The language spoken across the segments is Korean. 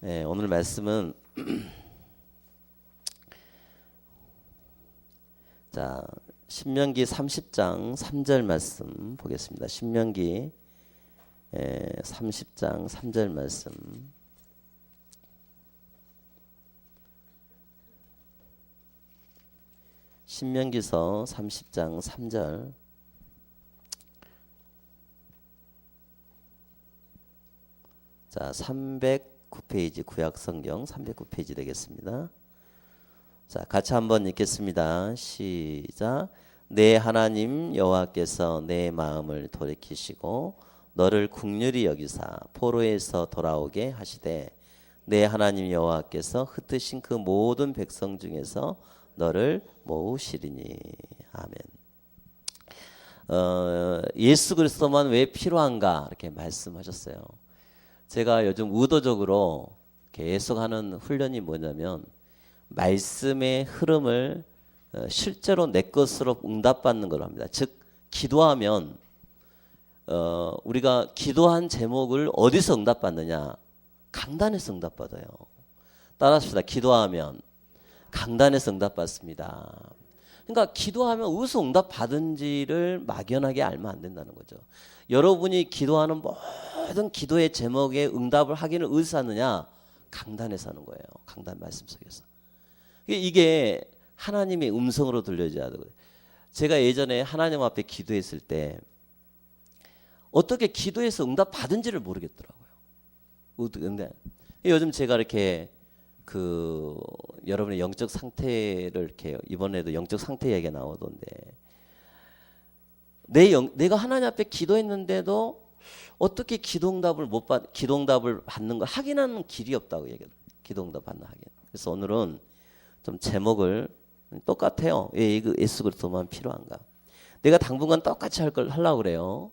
네, 오늘 말씀은 자, 신명기 30장 3절 말씀 보겠습니다. 신명기 30장 3절 말씀. 신명기서 30장 3절. 자, 309페이지 구약성경 309페이지 되겠습니다. 자, 같이 한번 읽겠습니다. 시작. 내 하나님 여호와께서 내 마음을 돌이키시고 너를 긍휼히 여기사 포로에서 돌아오게 하시되 내 하나님 여호와께서 흩으신 그 모든 백성 중에서 너를 모으시리니. 아멘. 예수 그리스도만 왜 필요한가 이렇게 말씀하셨어요. 제가 요즘 의도적으로 계속하는 훈련이 뭐냐면 말씀의 흐름을 실제로 내 것으로 응답받는 걸 합니다. 즉 기도하면 우리가 기도한 제목을 어디서 응답받느냐? 강단에서 응답받아요. 따라합시다. 기도하면 강단에서 응답받습니다. 그러니까 기도하면 어디서 응답받은지를 막연하게 알면 안 된다는 거죠. 여러분이 기도하는 모든 기도의 제목에 응답을 하기는 어디서 하느냐? 강단에서 하는 거예요. 강단 말씀 속에서. 이게 하나님의 음성으로 들려줘야 되거든요. 제가 예전에 하나님 앞에 기도했을 때 어떻게 기도해서 응답 받은지를 모르겠더라고요. 근데 요즘 제가 이렇게 여러분의 영적 상태를 이렇게 이번에도 영적 상태 얘기가 나오던데 내가 하나님 앞에 기도했는데도 어떻게 기도응답을 받는 거 확인하는 길이 없다고 얘기해요. 기도응답 받는 확인. 그래서 오늘은 좀 제목을 똑같아요. 왜 이거 예수 그리스도만 필요한가? 내가 당분간 똑같이 할 걸 하려고 그래요.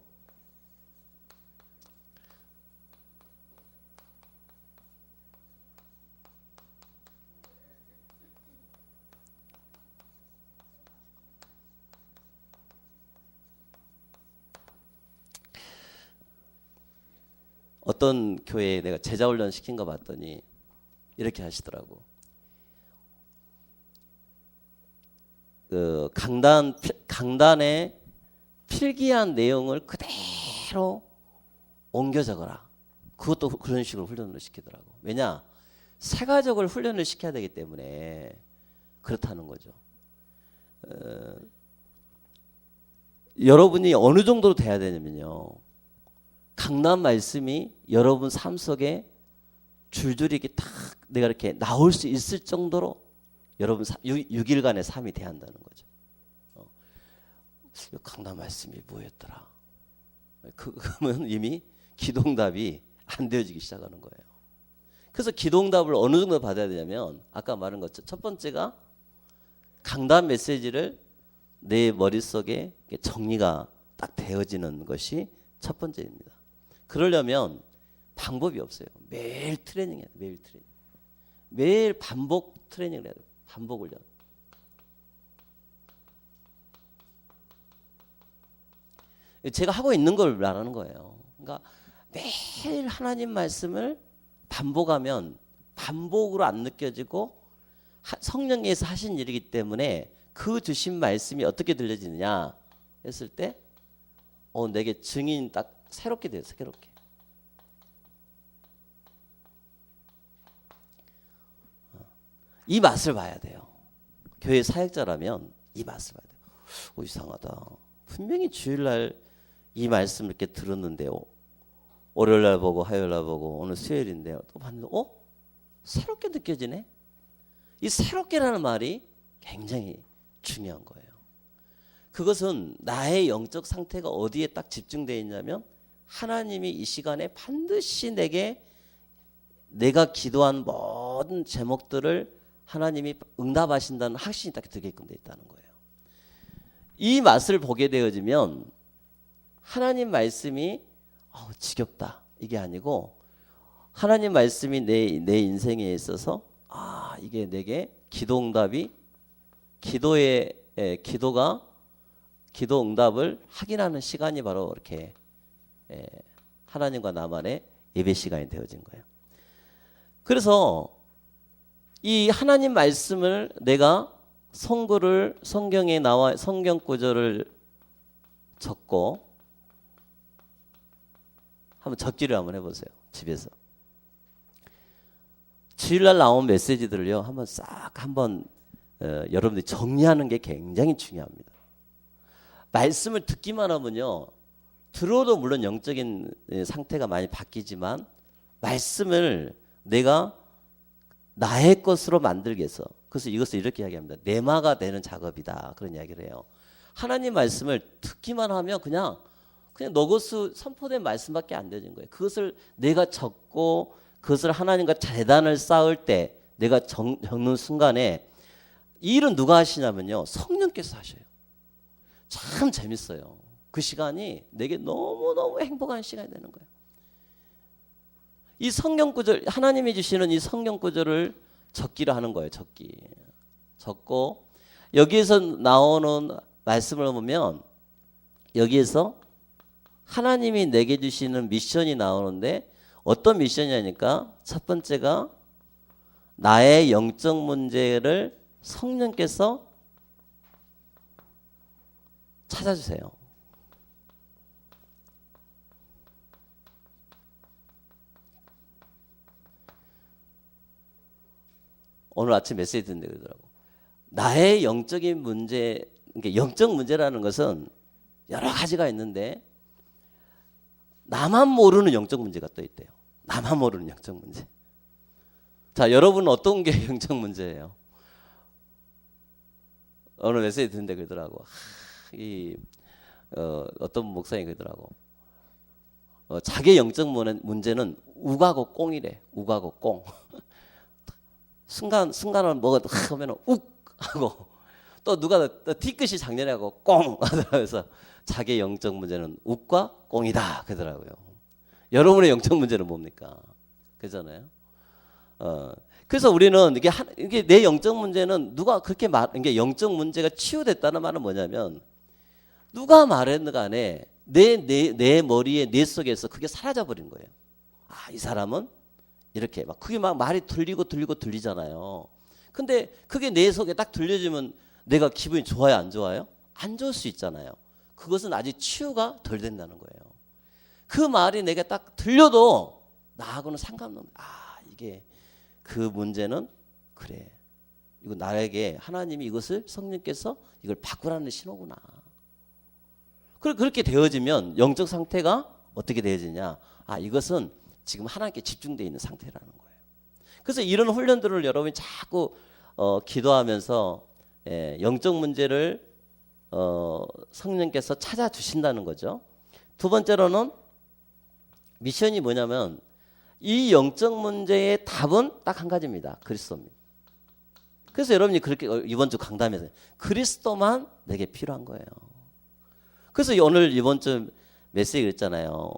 어떤 교회에 내가 제자 훈련 시킨 거 봤더니 이렇게 하시더라고. 강단에 필기한 내용을 그대로 옮겨 적어라. 그것도 그런 식으로 훈련을 시키더라고. 왜냐? 세가적을 훈련을 시켜야 되기 때문에 그렇다는 거죠. 여러분이 어느 정도로 돼야 되냐면요. 강단 말씀이 여러분 삶 속에 줄줄이 이렇게 딱 내가 이렇게 나올 수 있을 정도로 여러분 6일간의 삶이 돼야 한다는 거죠. 강단 말씀이 뭐였더라? 그러면 이미 기도응답이 안 되어지기 시작하는 거예요. 그래서 기도응답을 어느 정도 받아야 되냐면 아까 말한 것처럼 첫 번째가 강단 메시지를 내 머릿속에 정리가 딱 되어지는 것이 첫 번째입니다. 그러려면 방법이 없어요. 매일 트레이닝 해야 돼요. 매일 트레이닝. 매일 반복 트레이닝을 해야 돼요. 반복 훈련. 제가 하고 있는 걸 말하는 거예요. 그러니까 매일 하나님 말씀을 반복하면 반복으로 안 느껴지고 성령께서 하신 일이기 때문에 그 주신 말씀이 어떻게 들려지느냐 했을 때 내게 증인 딱 새롭게 돼요. 새롭게. 이 맛을 봐야 돼요. 교회 사역자라면 이 맛을 봐야 돼요. 이상하다. 분명히 주일날 이 말씀 이렇게 들었는데요. 월요일날 보고 화요일날 보고 오늘 수요일인데요. 또 봤는데 새롭게 느껴지네. 이 새롭게라는 말이 굉장히 중요한 거예요. 그것은 나의 영적 상태가 어디에 딱 집중되어 있냐면 하나님이 이 시간에 반드시 내가 기도한 모든 제목들을 하나님이 응답하신다는 확신이 딱 들게끔 되어 있다는 거예요. 이 맛을 보게 되어지면 하나님 말씀이 지겹다 이게 아니고 하나님 말씀이 내 인생에 있어서 이게 내게 기도응답이 기도 응답을 확인하는 시간이 바로 이렇게 하나님과 나만의 예배 시간이 되어진 거예요. 그래서 이 하나님 말씀을 내가 성경에 나와 성경 구절을 적고 한번 적기를 한번 해보세요. 집에서 주일날 나온 메시지들을요 한번 싹 한번 여러분들이 정리하는 게 굉장히 중요합니다. 말씀을 듣기만 하면요 들어도 물론 영적인 상태가 많이 바뀌지만 말씀을 내가 나의 것으로 만들기 위해서, 그래서 이것을 이렇게 이야기합니다. 내마가 되는 작업이다, 그런 이야기를 해요. 하나님 말씀을 듣기만 하면 그냥 너것이 선포된 말씀밖에 안 되는 거예요. 그것을 내가 적고 그것을 하나님과 재단을 쌓을 때 내가 적는 순간에 이 일은 누가 하시냐면요 성령께서 하셔요. 참 재밌어요. 그 시간이 내게 너무너무 행복한 시간이 되는 거예요. 이 성경 구절, 하나님이 주시는 이 성경 구절을 적기를 하는 거예요. 적고 여기에서 나오는 말씀을 보면 여기에서 하나님이 내게 주시는 미션이 나오는데 어떤 미션이냐니까 첫 번째가 나의 영적 문제를 성령께서 찾아주세요. 오늘 아침 메시지 듣는데 그러더라고. 나의 영적인 문제, 그러니까 영적 문제라는 것은 여러 가지가 있는데 나만 모르는 영적 문제가 또 있대요. 나만 모르는 영적 문제. 자, 여러분은 어떤 게 영적 문제예요? 오늘 메시지 듣는데 그러더라고. 어떤 목사님이 그러더라고. 자기 영적 문제는 우가고 꽁이래. 우가고 꽁. 순간을 뭐가 하면 욱 하고 또 누가 뒤끝이 장렬하고 꽁 하더라고요. 자기 영적 문제는 욱과 꽁이다 그러더라고요. 여러분의 영적 문제는 뭡니까? 그잖아요. 그래서 우리는 이게 내 영적 문제는 누가 그렇게 이게 영적 문제가 치유됐다는 말은 뭐냐면 누가 말했는 간에 내 머리에 내 속에서 그게 사라져 버린 거예요. 아, 이 사람은 이렇게 막 그게 막 말이 들리잖아요. 근데 그게 내 속에 딱 들려지면 내가 기분이 좋아요, 안 좋아요? 안 좋을 수 있잖아요. 그것은 아직 치유가 덜 된다는 거예요. 그 말이 내가 딱 들려도 나하고는 상관없는. 아, 이게 그 문제는 그래. 이거 나에게 하나님이 이것을 성령께서 이걸 바꾸라는 신호구나. 그렇게 되어지면 영적 상태가 어떻게 되어지냐? 아, 이것은 지금 하나님께 집중되어 있는 상태라는 거예요. 그래서 이런 훈련들을 여러분이 자꾸 기도하면서 영적 문제를 성령께서 찾아주신다는 거죠. 두 번째로는 미션이 뭐냐면 이 영적 문제의 답은 딱 한 가지입니다. 그리스도입니다. 그래서 여러분이 그렇게 이번 주 강담에서 그리스도만 내게 필요한 거예요. 그래서 오늘 이번 주 메시지 그랬잖아요.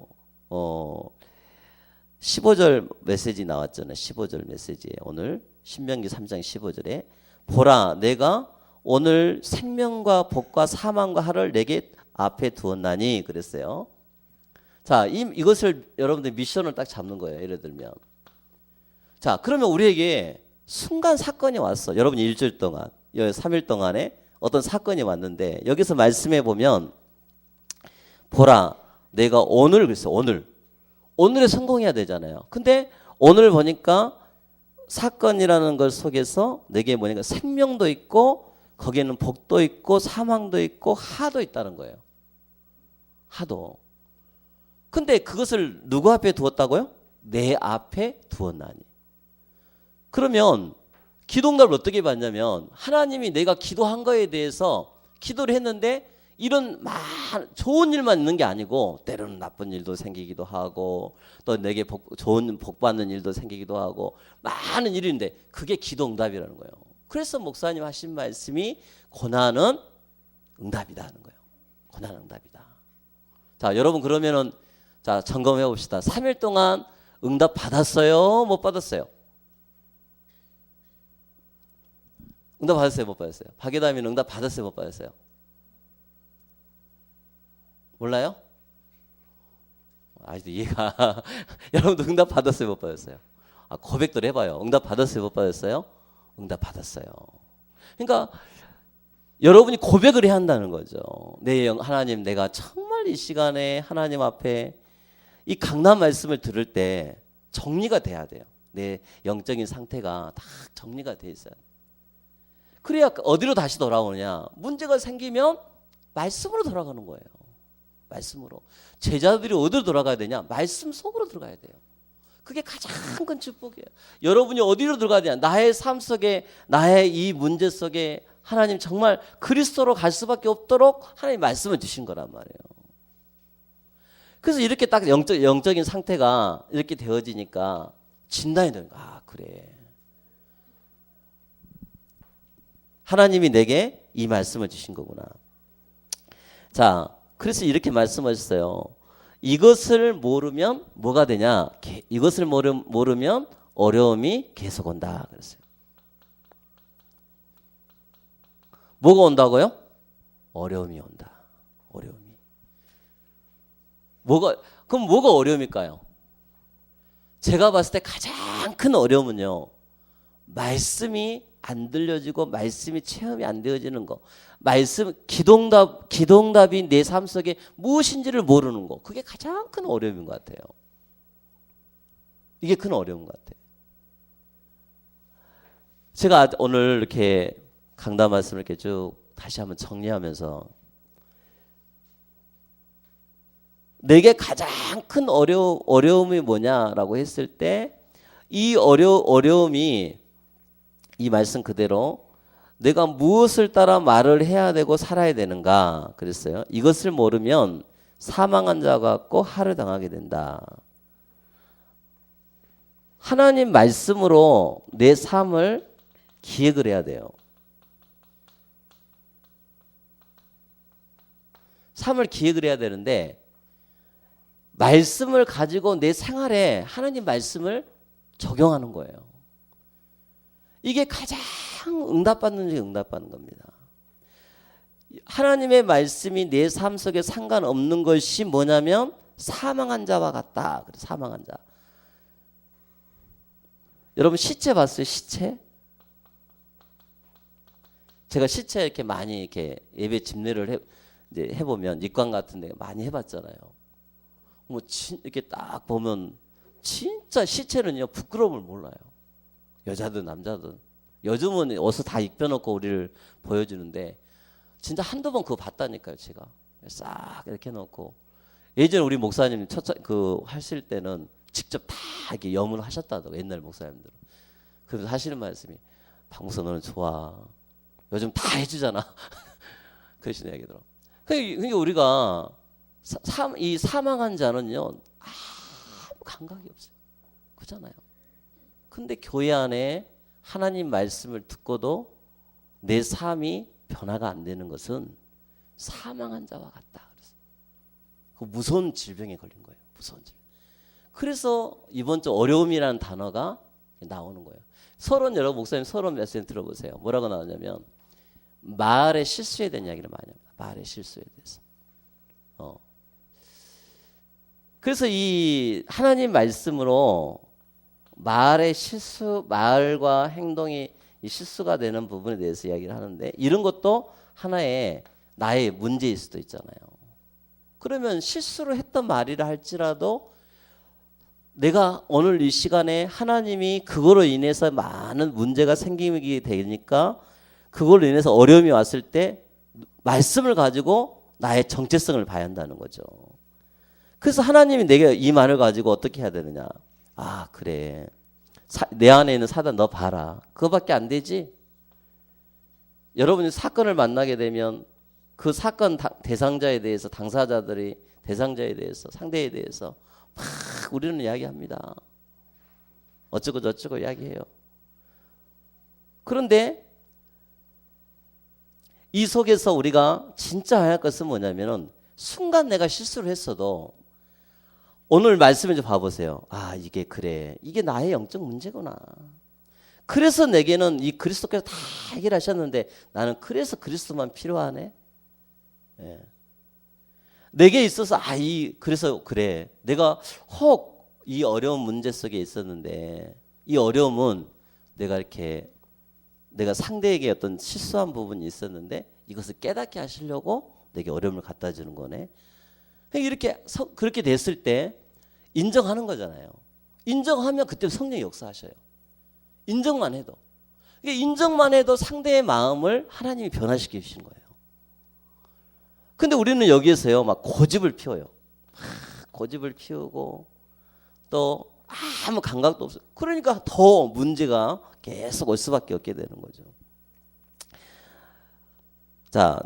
15절 메시지 나왔잖아요. 15절 메시지에 오늘 신명기 3장 15절에 보라 내가 오늘 생명과 복과 사망과 할을 내게 앞에 두었나니 그랬어요. 자, 이것을 여러분들 미션을 딱 잡는 거예요. 예를 들면 자, 그러면 우리에게 순간 사건이 왔어. 여러분 일주일 동안 3일 동안에 어떤 사건이 왔는데 여기서 말씀해 보면 보라 내가 오늘 그랬어. 오늘에 성공해야 되잖아요. 근데 오늘 보니까 사건이라는 걸 속에서 내게 뭐냐면 생명도 있고 거기에는 복도 있고 사망도 있고 하도 있다는 거예요. 하도. 근데 그것을 누구 앞에 두었다고요? 내 앞에 두었나니. 그러면 기도응답을 어떻게 받냐면 하나님이 내가 기도한 거에 대해서 기도를 했는데 이런 좋은 일만 있는 게 아니고 때로는 나쁜 일도 생기기도 하고 또 내게 좋은 복 받는 일도 생기기도 하고 많은 일인데 그게 기도응답이라는 거예요. 그래서 목사님 하신 말씀이 고난은 응답이다 하는 거예요. 고난은 응답이다. 자, 여러분 그러면은 자 점검해 봅시다. 3일 동안 응답 받았어요? 못 받았어요? 응답 받았어요? 못 받았어요? 박예담이는 응답 받았어요? 못 받았어요? 몰라요? 아직도 이해가 여러분도 응답 받았어요? 못 받았어요? 고백들 해봐요. 응답 받았어요? 못 받았어요? 응답 받았어요. 그러니까 여러분이 고백을 해야 한다는 거죠. 하나님, 내가 정말 이 시간에 하나님 앞에 이 강단 말씀을 들을 때 정리가 돼야 돼요. 내 영적인 상태가 다 정리가 돼 있어요. 그래야 어디로 다시 돌아오느냐? 문제가 생기면 말씀으로 돌아가는 거예요. 말씀으로. 제자들이 어디로 돌아가야 되냐? 말씀 속으로 들어가야 돼요. 그게 가장 큰 축복이에요. 여러분이 어디로 들어가야 되냐? 나의 삶 속에, 나의 이 문제 속에 하나님 정말 그리스도로 갈 수밖에 없도록 하나님 말씀을 주신 거란 말이에요. 그래서 이렇게 딱 영적인 상태가 이렇게 되어지니까 진단이 되는 거야. 아, 그래. 하나님이 내게 이 말씀을 주신 거구나. 자, 그래서 이렇게 말씀하셨어요. 이것을 모르면 뭐가 되냐? 이것을 모르면 어려움이 계속 온다. 그랬어요. 뭐가 온다고요? 어려움이 온다. 어려움이. 그럼 뭐가 어려움일까요? 제가 봤을 때 가장 큰 어려움은요, 말씀이 안 들려지고 말씀이 체험이 안 되어지는 거, 기도응답이 내 삶 속에 무엇인지를 모르는 거, 그게 가장 큰 어려움인 것 같아요. 이게 큰 어려운 것 같아요. 제가 오늘 이렇게 강단 말씀을 이렇게 쭉 다시 한번 정리하면서 내게 가장 큰 어려움이 뭐냐라고 했을 때 이 어려움이 이 말씀 그대로 내가 무엇을 따라 말을 해야 되고 살아야 되는가 그랬어요. 이것을 모르면 사망한 자 같고 하를 당하게 된다. 하나님 말씀으로 내 삶을 기획을 해야 돼요. 삶을 기획을 해야 되는데 말씀을 가지고 내 생활에 하나님 말씀을 적용하는 거예요. 이게 가장 응답받는 겁니다. 하나님의 말씀이 내 삶 속에 상관없는 것이 뭐냐면 사망한 자와 같다. 사망한 자. 여러분 시체 봤어요? 시체? 제가 시체 이렇게 많이 이렇게 예배 집례를 해보면 입관 같은 데 많이 해봤잖아요. 이렇게 딱 보면 진짜 시체는요 부끄러움을 몰라요. 여자든 남자든. 요즘은 옷을 다 입혀놓고 우리를 보여주는데 진짜 한두 번 그거 봤다니까요. 제가 싹 이렇게 해놓고 예전에 우리 목사님 하실 때는 직접 다 이렇게 염을 하셨다고 옛날 목사님들은. 그래서 하시는 말씀이 박목사 너는 좋아. 요즘 다 해주잖아. 그러시는 얘기더라고. 그러니까 우리가 이 사망한 자는요 아무 감각이 없어요. 그렇잖아요. 근데 교회 안에 하나님 말씀을 듣고도 내 삶이 변화가 안 되는 것은 사망한 자와 같다. 그 무서운 질병에 걸린 거예요. 무서운 질병. 그래서 이번 주 어려움이라는 단어가 나오는 거예요. 여러분 목사님 서론 메시지 들어보세요. 뭐라고 나오냐면 말의 실수에 대한 이야기를 많이 합니다. 말의 실수에 대해서. 그래서 이 하나님 말씀으로 말의 실수, 말과 행동이 이 실수가 되는 부분에 대해서 이야기를 하는데 이런 것도 하나의 나의 문제일 수도 있잖아요. 그러면 실수를 했던 말이라 할지라도 내가 오늘 이 시간에 하나님이 그거로 인해서 많은 문제가 생기게 되니까 그걸로 인해서 어려움이 왔을 때 말씀을 가지고 나의 정체성을 봐야 한다는 거죠. 그래서 하나님이 내게 이 말을 가지고 어떻게 해야 되느냐. 아 그래 내 안에 있는 사단 너 봐라. 그거밖에 안 되지. 여러분이 사건을 만나게 되면 그 사건 대상자에 대해서 당사자들이 대상자에 대해서 상대에 대해서 막 우리는 이야기합니다. 어쩌고 저쩌고 이야기해요. 그런데 이 속에서 우리가 진짜 해야 할 것은 뭐냐면은 순간 내가 실수를 했어도 오늘 말씀을 좀 봐보세요. 아 이게 그래. 이게 나의 영적 문제구나. 그래서 내게는 이 그리스도께서 다 해결하셨는데 나는 그래서 그리스도만 필요하네. 예. 내게 있어서 그래서 그래. 내가 혹 이 어려운 문제 속에 있었는데 이 어려움은 내가 상대에게 어떤 실수한 부분이 있었는데 이것을 깨닫게 하시려고 내게 어려움을 갖다 주는 거네. 이렇게 그렇게 됐을 때 인정하는 거잖아요. 인정하면 그때 성령이 역사하셔요. 인정만 해도. 인정만 해도 상대의 마음을 하나님이 변화시켜 주시는 거예요. 근데 우리는 여기에서요, 막 고집을 피워요. 고집을 피우고 또 아무 감각도 없어요. 그러니까 더 문제가 계속 올 수밖에 없게 되는 거죠. 자,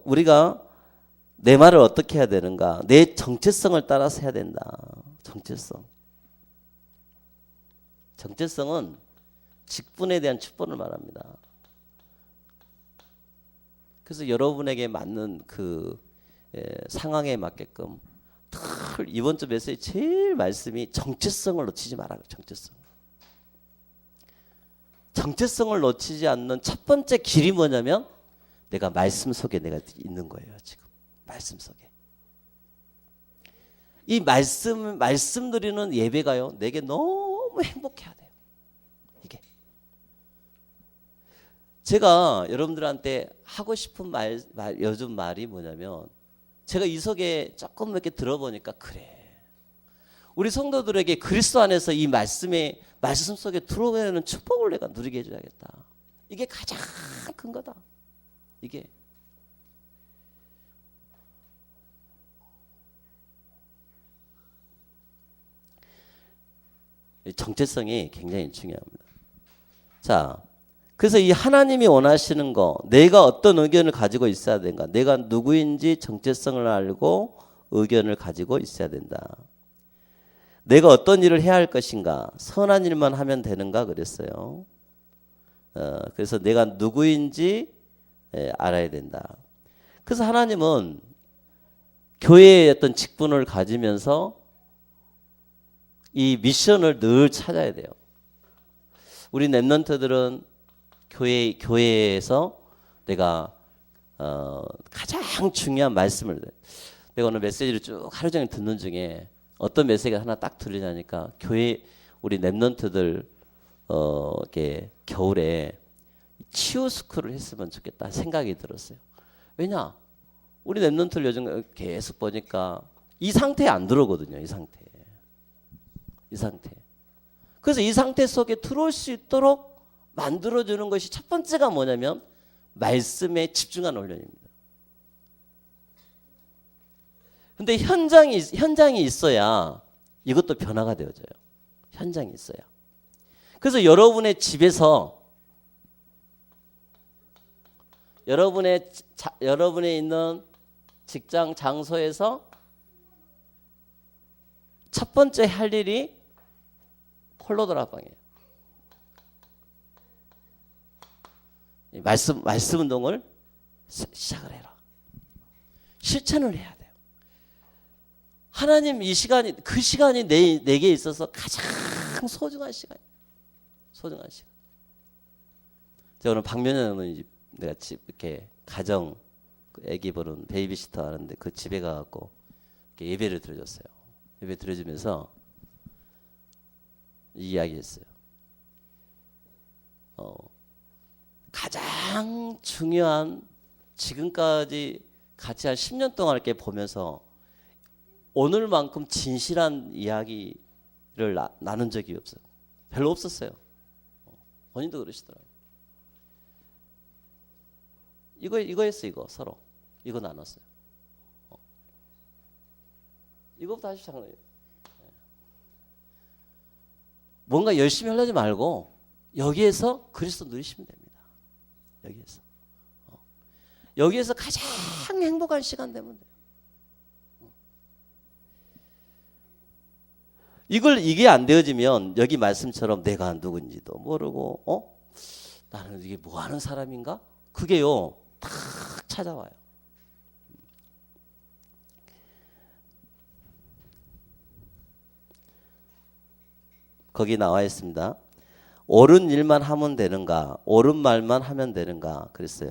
우리가 내 말을 어떻게 해야 되는가? 내 정체성을 따라서 해야 된다. 정체성. 정체성은 직분에 대한 축복을 말합니다. 그래서 여러분에게 맞는 그 상황에 맞게끔 이번 주 메시지 제일 말씀이 정체성을 놓치지 말아요. 정체성을 놓치지 않는 첫 번째 길이 뭐냐면 내가 말씀 속에 내가 있는 거예요. 지금 말씀 속에 이 말씀 드리는 예배가요 내게 너무 행복해야 돼요. 이게 제가 여러분들한테 하고 싶은 요즘 말이 뭐냐면 제가 이 속에 조금 이렇게 들어보니까 그래. 우리 성도들에게 그리스도 안에서 이 말씀 속에 들어가는 축복을 내가 누리게 해줘야겠다. 이게 가장 큰 거다. 이게. 정체성이 굉장히 중요합니다. 자, 그래서 이 하나님이 원하시는 거, 내가 어떤 의견을 가지고 있어야 된가? 내가 누구인지 정체성을 알고 의견을 가지고 있어야 된다. 내가 어떤 일을 해야 할 것인가? 선한 일만 하면 되는가? 그랬어요. 그래서 내가 누구인지 알아야 된다. 그래서 하나님은 교회의 어떤 직분을 가지면서 이 미션을 늘 찾아야 돼요. 우리 랩런트들은 교회에서 내가 가장 중요한 말씀을 내가 오늘 메시지를 쭉 하루 종일 듣는 중에 어떤 메시지가 하나 딱 들리자니까 교회 우리 랩런트들 이렇게 겨울에 치유 스쿨을 했으면 좋겠다 생각이 들었어요. 왜냐? 우리 랩런트들 요즘 계속 보니까 이 상태에 안 들어오거든요. 이 상태. 그래서 이 상태 속에 들어올 수 있도록 만들어주는 것이 첫 번째가 뭐냐면 말씀에 집중하는 훈련입니다. 근데 현장이 있어야 이것도 변화가 되어져요. 현장이 있어야. 그래서 여러분의 집에서 여러분의 있는 직장 장소에서 첫 번째 할 일이 홀로들 합방이에요. 말씀 운동을 시작을 해라. 실천을 해야 돼요. 하나님 그 시간이 내게 있어서 가장 소중한 시간이에요. 소중한 시간. 제가 오늘 박면현 내가 집 이렇게 가정 아기 보는 베이비시터 하는데 그 집에 가갖고 예배를 드려줬어요. 예배 드려주면서 이 이야기했어요. 가장 중요한 지금까지 같이 한 10년 동안 이렇게 보면서 오늘만큼 진실한 이야기를 나눈 적이 없어요. 별로 없었어요. 본인도 그러시더라고요. 이거 했어 이거 서로 이거 나눴어요. 이거부터 아주 장난이에요. 뭔가 열심히 하려지 말고 여기에서 그리스도 누리시면 됩니다. 여기에서 가장 행복한 시간 되면 돼요. 이게 안 되어지면 여기 말씀처럼 내가 누군지도 모르고 나는 이게 뭐 하는 사람인가? 그게요 탁 찾아와요. 거기 나와 있습니다. 옳은 일만 하면 되는가? 옳은 말만 하면 되는가? 그랬어요.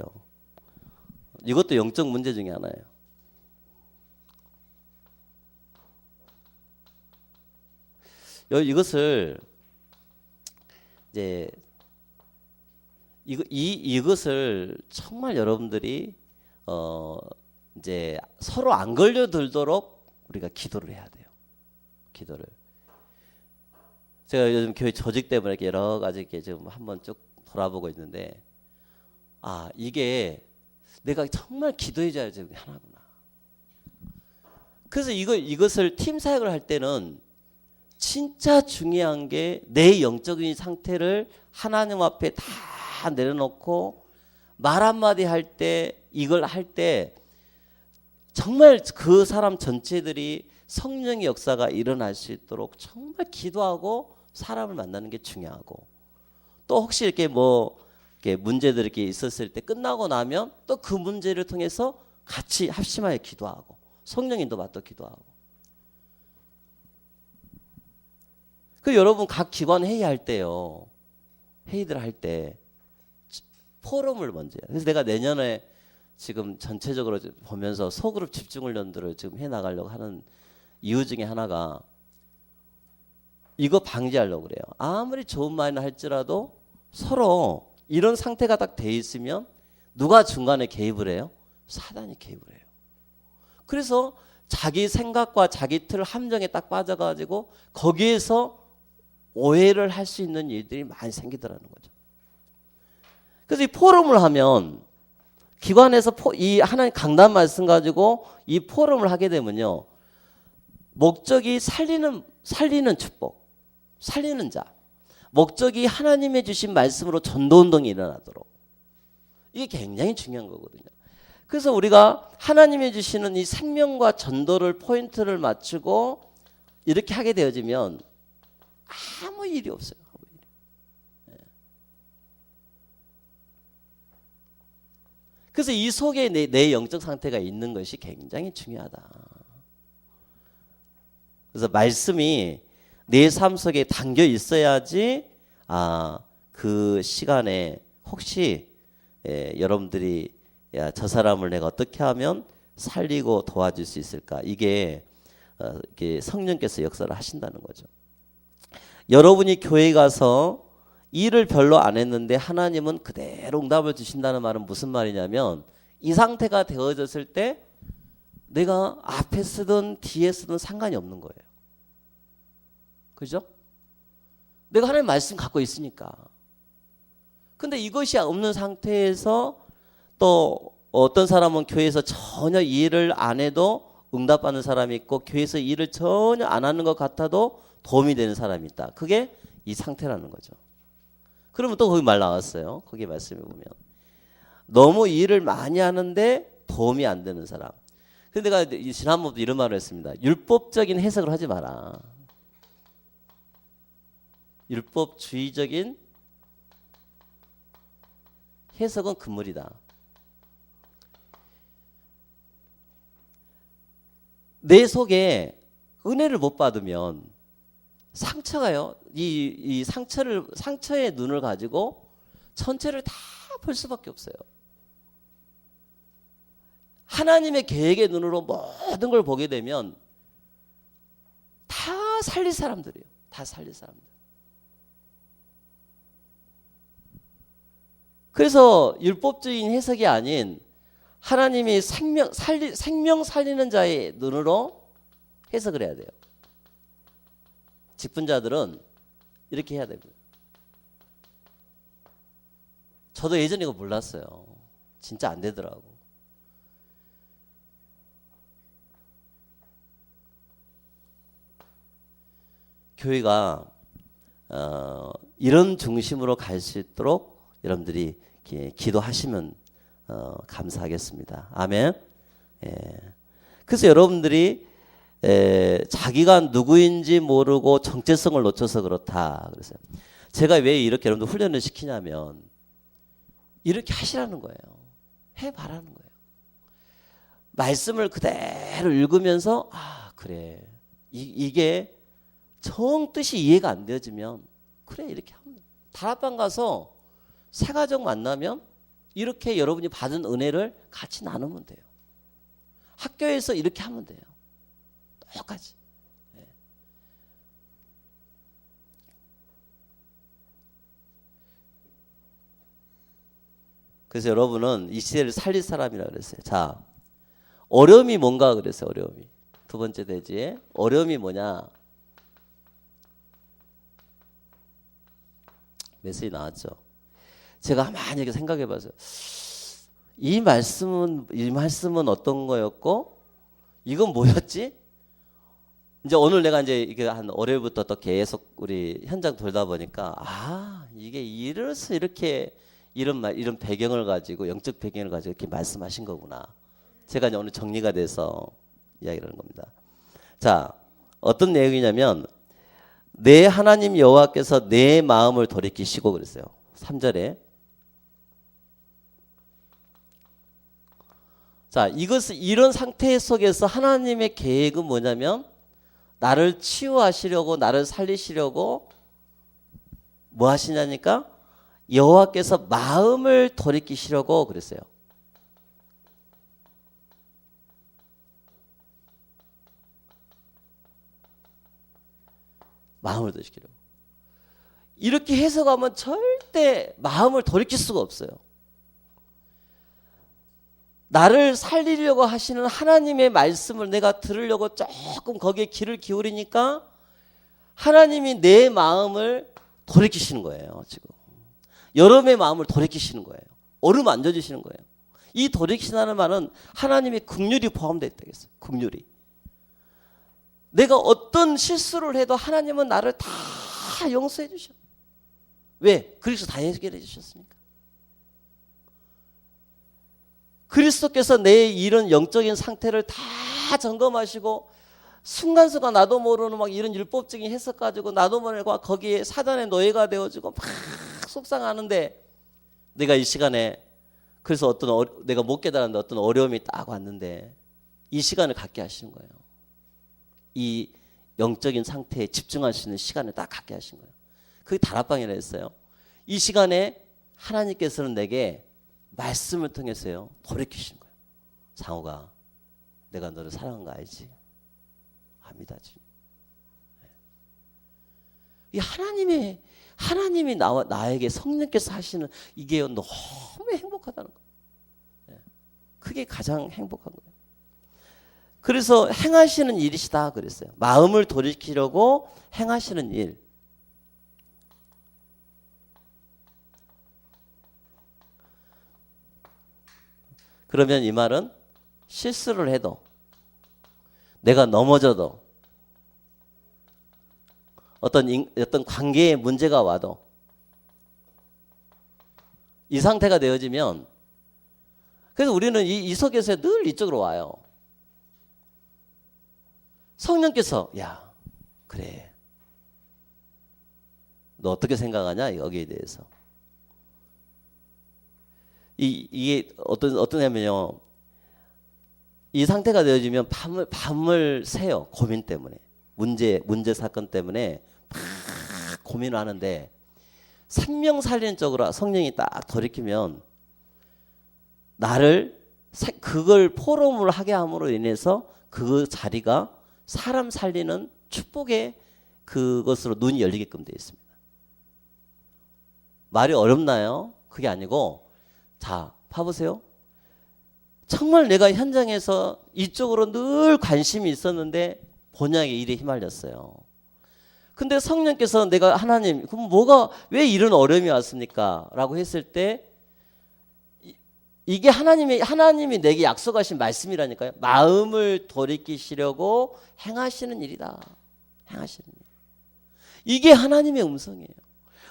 이것도 영적 문제 중에 하나예요. 이것을 이제 이것을 정말 여러분들이 이제 서로 안 걸려들도록 우리가 기도를 해야 돼요. 기도를. 제가 요즘 교회 조직 때문에 이렇게 여러 가지 이렇게 좀 한번 쭉 돌아보고 있는데, 아, 이게 내가 정말 기도해줘야 되는 게 하나구나. 그래서 이것을 팀 사역을 할 때는 진짜 중요한 게 내 영적인 상태를 하나님 앞에 다 내려놓고 말 한마디 할 때, 이걸 할 때 정말 그 사람 전체들이 성령의 역사가 일어날 수 있도록 정말 기도하고 사람을 만나는 게 중요하고, 또 혹시 이렇게 뭐 이렇게 문제들이 이렇게 있었을 때 끝나고 나면 또 그 문제를 통해서 같이 합심하여 기도하고 성령님도 받도 기도하고. 그 여러분 각 기관 회의할 때요, 회의들 할 때 포럼을 먼저 해요. 그래서 내가 내년에 지금 전체적으로 보면서 소그룹 집중훈련들을 지금 해 나가려고 하는 이유 중에 하나가 이거 방지하려고 그래요. 아무리 좋은 말이나 할지라도 서로 이런 상태가 딱 돼 있으면 누가 중간에 개입을 해요? 사단이 개입을 해요. 그래서 자기 생각과 자기 틀 함정에 딱 빠져가지고 거기에서 오해를 할 수 있는 일들이 많이 생기더라는 거죠. 그래서 이 포럼을 하면 기관에서 이 하나님 강단 말씀 가지고 이 포럼을 하게 되면요, 목적이 살리는 축복, 살리는 자, 목적이 하나님의 주신 말씀으로 전도운동이 일어나도록, 이게 굉장히 중요한 거거든요. 그래서 우리가 하나님이 주시는 이 생명과 전도를 포인트를 맞추고 이렇게 하게 되어지면 아무 일이 없어요. 그래서 이 속에 내 영적 상태가 있는 것이 굉장히 중요하다. 그래서 말씀이 내 삶 속에 담겨 있어야지 그 시간에 혹시 여러분들이 저 사람을 내가 어떻게 하면 살리고 도와줄 수 있을까, 이게 성령께서 역사를 하신다는 거죠. 여러분이 교회 가서 일을 별로 안 했는데 하나님은 그대로 응답을 주신다는 말은 무슨 말이냐면, 이 상태가 되어졌을 때 내가 앞에 쓰든 뒤에 쓰든 상관이 없는 거예요. 그죠? 내가 하나님 말씀 갖고 있으니까. 근데 이것이 없는 상태에서 또 어떤 사람은 교회에서 전혀 일을 안 해도 응답받는 사람이 있고, 교회에서 일을 전혀 안 하는 것 같아도 도움이 되는 사람이 있다. 그게 이 상태라는 거죠. 그러면 또 거기 말 나왔어요. 거기 말씀해 보면 너무 일을 많이 하는데 도움이 안 되는 사람. 근데 내가 지난번도 이런 말을 했습니다. 율법적인 해석을 하지 마라. 율법주의적인 해석은 금물이다. 내 속에 은혜를 못 받으면 상처가요, 이 상처의 눈을 가지고 전체를 다 볼 수밖에 없어요. 하나님의 계획의 눈으로 모든 걸 보게 되면 다 살릴 사람들이에요. 다 살릴 사람들. 그래서 율법적인 해석이 아닌 하나님이 생명 살리는 자의 눈으로 해석을 해야 돼요. 직분자들은 이렇게 해야 됩니다. 저도 예전에 이거 몰랐어요. 진짜 안 되더라고. 교회가 이런 중심으로 갈 수 있도록 여러분들이 기도하시면 감사하겠습니다. 아멘. 그래서 여러분들이 자기가 누구인지 모르고 정체성을 놓쳐서 그렇다 그랬어요. 제가 왜 이렇게 여러분들 훈련을 시키냐면 이렇게 하시라는 거예요. 해봐라는 거예요. 말씀을 그대로 읽으면서 그래, 이게 정 뜻이 이해가 안 되어지면 그래, 이렇게 하면, 다락방 가서 새 가족 만나면 이렇게 여러분이 받은 은혜를 같이 나누면 돼요. 학교에서 이렇게 하면 돼요. 똑같이. 그래서 여러분은 이 시대를 살릴 사람이라 그랬어요. 자, 어려움이 뭔가 그랬어요. 어려움이. 두 번째 대지에 어려움이 뭐냐? 메시지 나왔죠. 제가 만약에 생각해봐서 이 말씀은 어떤 거였고 이건 뭐였지? 이제 오늘 내가 이제 이게 한 월요일부터 또 계속 우리 현장 돌다 보니까 이게 이래서 이렇게 이런 배경을 가지고 영적 배경을 가지고 이렇게 말씀하신 거구나. 제가 이제 오늘 정리가 돼서 이야기를 하는 겁니다. 자, 어떤 내용이냐면 내 하나님 여호와께서 내 마음을 돌이키시고 그랬어요. 3절에. 자, 이런 상태 속에서 하나님의 계획은 뭐냐면 나를 치유하시려고 나를 살리시려고 뭐 하시냐니까 여호와께서 마음을 돌이키시려고 그랬어요. 마음을 돌이키려고. 이렇게 해석하면 절대 마음을 돌이킬 수가 없어요. 나를 살리려고 하시는 하나님의 말씀을 내가 들으려고 조금 거기에 귀를 기울이니까 하나님이 내 마음을 돌이키시는 거예요. 지금 여러분의 마음을 돌이키시는 거예요. 어루만져 주시는 거예요. 이 돌이키시다는 말은 하나님의 긍휼이 포함되어 있다겠어요. 긍휼이. 내가 어떤 실수를 해도 하나님은 나를 다 용서해 주셔. 왜? 그리스도 다 해결해 주셨으니까. 그리스도께서 내 이런 영적인 상태를 다 점검하시고 순간순간 나도 모르는 막 이런 율법적인 해석 가지고 나도 모르는 거기에 사단의 노예가 되어지고 막 속상하는데 내가 이 시간에 그래서 내가 못 깨달았는데 어떤 어려움이 딱 왔는데 이 시간을 갖게 하시는 거예요. 이 영적인 상태에 집중할 수 있는 시간을 딱 갖게 하신 거예요. 그게 다락방이라 했어요. 이 시간에 하나님께서는 내게 말씀을 통해서요 돌이키신 거예요. 상호가 내가 너를 사랑한 거 알지? 압니다. 지금. 이 하나님이 나에게 성령께서 하시는 이게 너무 행복하다는 거예요. 그게 가장 행복한 거예요. 그래서 행하시는 일이시다 그랬어요. 마음을 돌이키려고 행하시는 일. 그러면 이 말은 실수를 해도 내가 넘어져도 어떤 관계에 문제가 와도 이 상태가 되어지면 그래서 우리는 이 속에서 늘 이쪽으로 와요. 성령께서 야 그래 너 어떻게 생각하냐 여기에 대해서 이게 어떠냐면요 이 상태가 되어지면 밤을 새요. 고민 때문에 문제 사건 때문에 막 고민을 하는데 생명 살리는 쪽으로 성령이 딱 돌이키면 나를 그걸 포럼을 하게 함으로 인해서 그 자리가 사람 살리는 축복의 그것으로 눈이 열리게끔 되어 있습니다. 말이 어렵나요? 그게 아니고 자 봐보세요. 정말 내가 현장에서 이쪽으로 늘 관심이 있었는데 본향의 일에 휘말렸어요. 근데 성령께서 내가 하나님 그럼 왜 이런 어려움이 왔습니까? 라고 했을 때 이게 하나님이 내게 약속하신 말씀이라니까요. 마음을 돌이키시려고 행하시는 일이다. 행하시는 일. 이게 하나님의 음성이에요.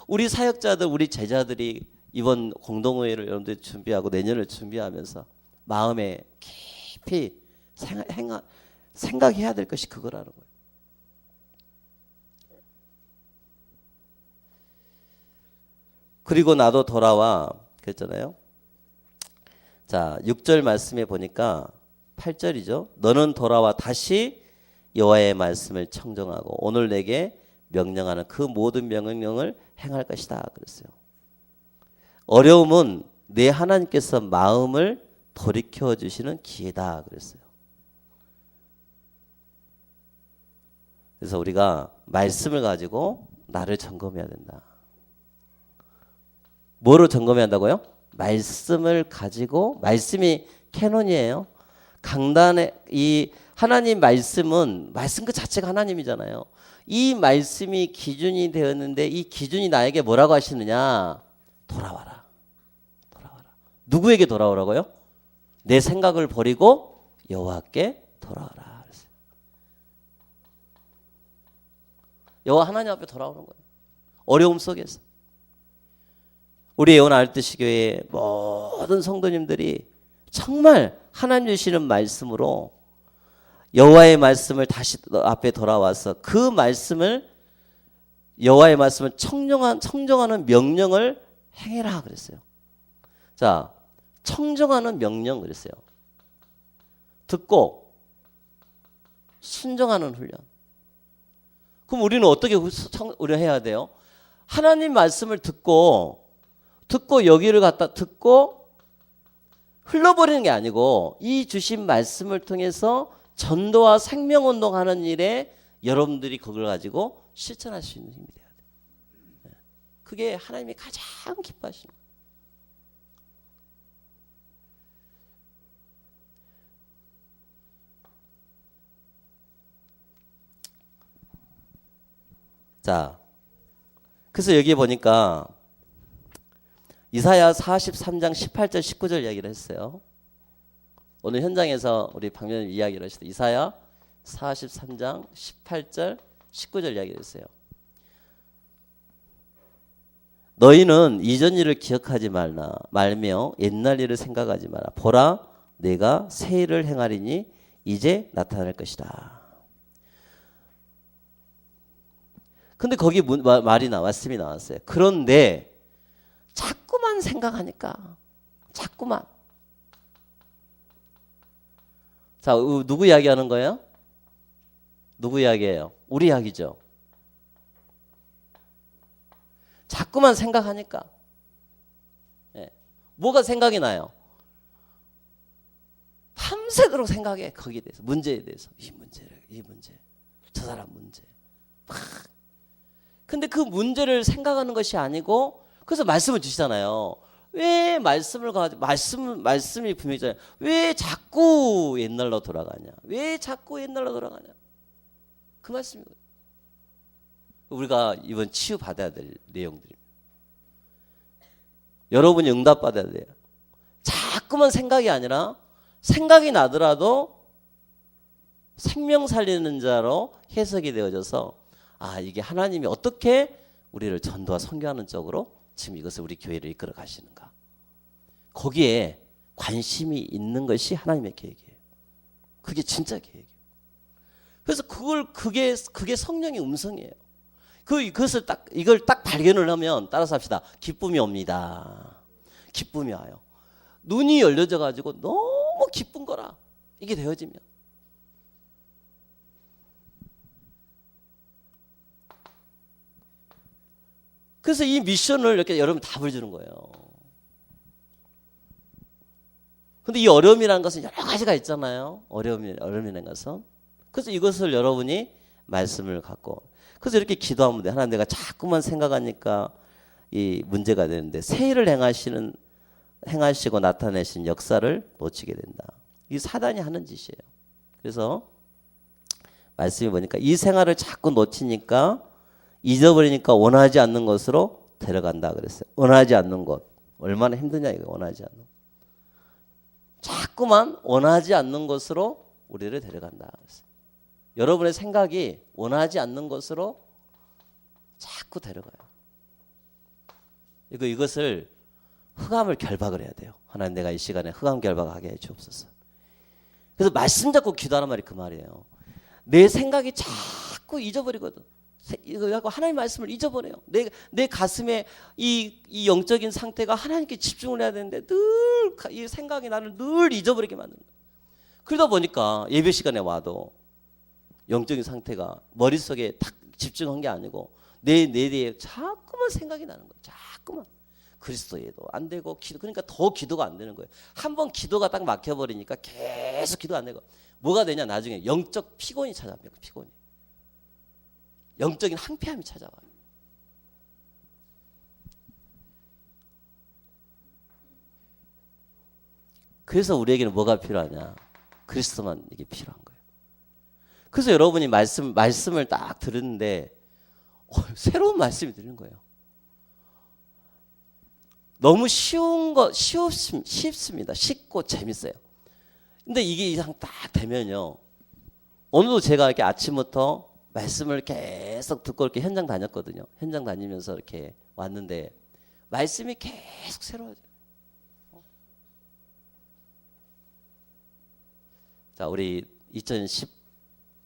우리 사역자들, 우리 제자들이 이번 공동회의를 여러분들이 준비하고 내년을 준비하면서 마음에 깊이 생각해야 될 것이 그거라는 거예요. 그리고 나도 돌아와 그랬잖아요. 자, 6절 말씀에 보니까 8절이죠. 너는 돌아와 다시 여호와의 말씀을 청정하고 오늘 내게 명령하는 그 모든 명령을 행할 것이다 그랬어요. 어려움은 내 하나님께서 마음을 돌이켜 주시는 기회다 그랬어요. 그래서 우리가 말씀을 가지고 나를 점검해야 된다. 뭐로 점검해야 한다고요? 말씀을 가지고 말씀이 캐논이에요. 강단에 이 하나님 말씀은 말씀 그 자체가 하나님이잖아요. 이 말씀이 기준이 되었는데 이 기준이 나에게 뭐라고 하시느냐? 돌아와라. 돌아와라. 누구에게 돌아오라고요? 내 생각을 버리고 여호와께 돌아와라. 여호와 하나님 앞에 돌아오는 거예요. 어려움 속에서. 우리 예원 알뜰시 교회 모든 성도님들이 정말 하나님 주시는 말씀으로 여호와의 말씀을 다시 앞에 돌아와서 그 말씀을 여호와의 말씀을 청정하는 명령을 행해라 그랬어요. 자, 청정하는 명령 그랬어요. 듣고 순종하는 훈련. 그럼 우리는 어떻게 우리가 해야 돼요? 하나님 말씀을 듣고 여기를 갖다 듣고 흘러버리는 게 아니고 이 주신 말씀을 통해서 전도와 생명운동하는 일에 여러분들이 그걸 가지고 실천할 수 있는 힘이 돼야 돼요. 그게 하나님이 가장 기뻐하시는 거예요. 자, 그래서 여기 보니까 이사야 43장 18절 19절 이야기를 했어요. 오늘 현장에서 우리 박명님 이야기를 하시다 이사야 43장 18절 19절 이야기를 했어요. 너희는 이전 일을 기억하지 말며 옛날 일을 생각하지 마라. 보라 내가 새 일을 행하리니 이제 나타날 것이다. 근데 거기 말씀이 나왔어요. 그런데 자꾸만 생각하니까 자꾸만. 자, 누구 이야기하는 거예요? 누구 이야기예요? 우리 이야기죠. 자꾸만 생각하니까 뭐가 생각이 나요? 밤새도록 생각해. 거기에 대해서 문제에 대해서 이 문제 저 사람 문제 막. 근데 그 문제를 생각하는 것이 아니고 그래서 말씀을 주시잖아요. 왜 말씀이 분명히 있잖아요. 왜 자꾸 옛날로 돌아가냐? 왜 자꾸 옛날로 돌아가냐? 그 말씀이거든요. 우리가 이번 치유 받아야 될 내용들입니다. 여러분이 응답 받아야 돼요. 자꾸만 생각이 아니라 생각이 나더라도 생명 살리는 자로 해석이 되어져서 이게 하나님이 어떻게 우리를 전도와 선교하는 쪽으로 지금 이것을 우리 교회를 이끌어 가시는가. 거기에 관심이 있는 것이 하나님의 계획이에요. 그게 진짜 계획이에요. 그래서 그게 성령의 음성이에요. 이걸 딱 발견을 하면 따라서 합시다. 기쁨이 옵니다. 기쁨이 와요. 눈이 열려져 가지고 너무 기쁜 거라. 이게 되어지면. 그래서 이 미션을 이렇게 여러분 답을 주는 거예요. 근데 이 어려움이라는 것은 여러 가지가 있잖아요. 어려움이라는 것은. 그래서 이것을 여러분이 말씀을 갖고 그래서 이렇게 기도하면 돼. 하나님 내가 자꾸만 생각하니까 이 문제가 되는데 새 일을 행하시고 나타내신 역사를 놓치게 된다. 이 사단이 하는 짓이에요. 그래서 말씀이 보니까 이 생활을 자꾸 놓치니까 잊어버리니까 원하지 않는 것으로 데려간다 그랬어요. 원하지 않는 것. 얼마나 힘드냐 이거 원하지 않는 것. 자꾸만 원하지 않는 것으로 우리를 데려간다 그랬어요. 여러분의 생각이 원하지 않는 것으로 자꾸 데려가요. 이것을 흑암을 결박을 해야 돼요. 하나님 내가 이 시간에 흑암 결박하게 해 주옵소서. 그래서 말씀 잡고 기도하는 말이 그 말이에요. 내 생각이 자꾸 잊어버리거든. 이거 하나님 말씀을 잊어버려요. 내 가슴에 이 영적인 상태가 하나님께 집중을 해야 되는데 늘 이 생각이 나를 늘 잊어버리게 만드는 거예요. 그러다 보니까 예배 시간에 와도 영적인 상태가 머릿속에 딱 집중한 게 아니고 내 자꾸만 생각이 나는 거예요. 자꾸만. 그리스도에도 안 되고 그러니까 더 기도가 안 되는 거예요. 한번 기도가 딱 막혀버리니까 계속 기도 안 되고 뭐가 되냐 나중에 영적 피곤이 찾아와요. 피곤이. 영적인 항폐함이 찾아와요. 그래서 우리에게는 뭐가 필요하냐? 그리스도만 이게 필요한 거예요. 그래서 여러분이 말씀을 딱 들었는데 새로운 말씀이 들리는 거예요. 너무 쉽습니다. 쉽고 재밌어요. 근데 이게 이상 딱 되면요. 오늘도 제가 이렇게 아침부터 말씀을 계속 듣고 이렇게 현장 다녔거든요. 현장 다니면서 이렇게 왔는데 말씀이 계속 새로워져요. 자, 우리